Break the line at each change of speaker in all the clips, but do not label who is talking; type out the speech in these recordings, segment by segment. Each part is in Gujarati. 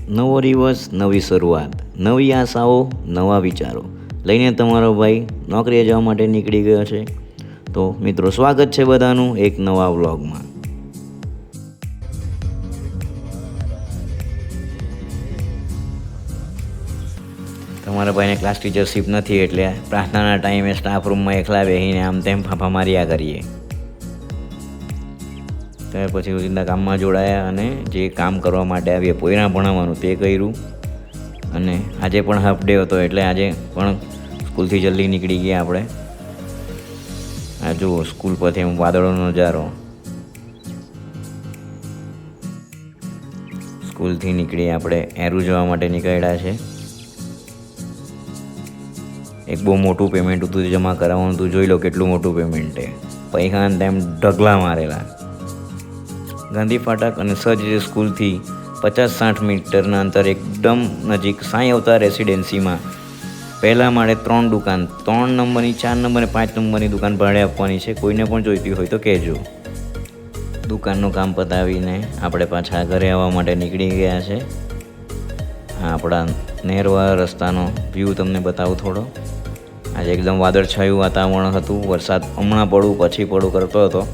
નવો દિવસ, નવી શરૂઆત, નવી આશાઓ, નવા વિચારો લઈને તમારો ભાઈ નોકરીએ જવા માટે નીકળી ગયો છે. તો મિત્રો, સ્વાગત છે બધાનું એક નવા વ્લોગમાં. તમારા ભાઈને ક્લાસ ટીચરશીપ નથી એટલે પ્રાર્થનાના ટાઈમે સ્ટાફ રૂમમાં એકલા બેસીને આમ તેમ ફાંફા માર્યા કરીએ. ત્યાર પછી રોજિંદા કામમાં જોડાયા અને જે કામ કરવા માટે આવીએ પોયરા ભણાવવાનું તે કર્યું. અને આજે પણ હાફ ડે હતો એટલે આજે પણ સ્કૂલથી જલ્દી નીકળી ગયા આપણે. આ જુઓ સ્કૂલ પરથી એમ વાદળોનો નજારો. સ્કૂલથી નીકળી આપણે એરું જવા માટે નીકળ્યા છે. એક બહુ મોટું પેમેન્ટ હતું જમા કરાવવાનું હતું. જોઈ લો કેટલું મોટું પેમેન્ટ છે. પૈસા તેમ ઢગલા મારેલા. ગાંધી ફાટક અને સર્જ સ્કૂલથી 50-60 મીટરના અંતર એકદમ નજીક સાંઈ અવતાર રેસિડેન્સીમાં પહેલા માળે 3 દુકાન, 3 નંબરની, 4 નંબર અને 5 નંબરની દુકાન ભાડે આપવાની છે. કોઈને પણ જોઈતી હોય તો કહેજો. દુકાનનું કામ પતાવીને આપણે પાછા ઘરે આવવા માટે નીકળી ગયા છે. હા, આપણા નહેરવાળા રસ્તાનો વ્યૂ તમને બતાવું થોડો. આજે એકદમ વાદળછાયું વાતાવરણ હતું. વરસાદ હમણાં પડું પછી પડું કરતો હતો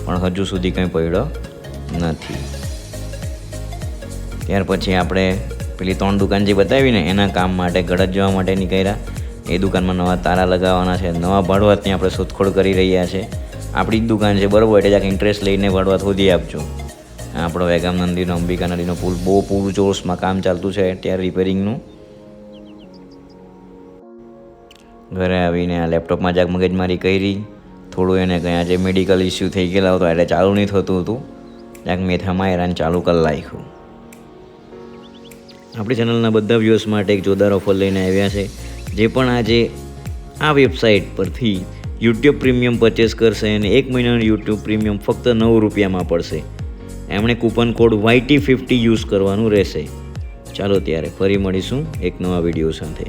પણ હજુ સુધી કંઈ પડ્યો નથી. ત્યાર પછી આપણે પેલી 3 દુકાન જે બતાવીને એના કામ માટે ગળત જવા માટે નીકળ્યા. એ દુકાનમાં નવા તારા લગાવવાના છે. નવા ભાડવાતની આપણે શોધખોળ કરી રહ્યા છે. આપણી જ દુકાન છે બરાબર, એટલે જ્યાં ઇન્ટરેસ્ટ લઈને ભાડવાત શોધી આપજો. આપણો વેગામ નદીનો, અંબિકા નદીનો પુલ બહુ પૂરજોશમાં કામ ચાલતું છે ત્યાં રિપેરિંગનું. ઘરે આવીને આ લેપટોપમાં જાગ મગજમારી કરી. થોડું એને કંઈ આજે મેડિકલ ઇસ્યુ થઈ ગયેલા હતો એટલે ચાલુ નહીં થતું હતું. જાગ મેથામાં હેરાન ચાલુ કરી નાખ્યું. આપણી ચેનલના બધા વ્યૂઅર્સ માટે એક જોરદાર ઓફર લઈને આવ્યા છે. જે પણ આજે આ વેબસાઇટ પરથી યુટ્યુબ પ્રીમિયમ પરચેસ કરશે અને 1 મહિનાનું યુટ્યુબ પ્રીમિયમ ફક્ત 9 રૂપિયામાં પડશે. એમણે કૂપન કોડ YT50 યુઝ કરવાનું રહેશે. ચાલો ત્યારે ફરી મળીશું એક નવા વિડીયો સાથે.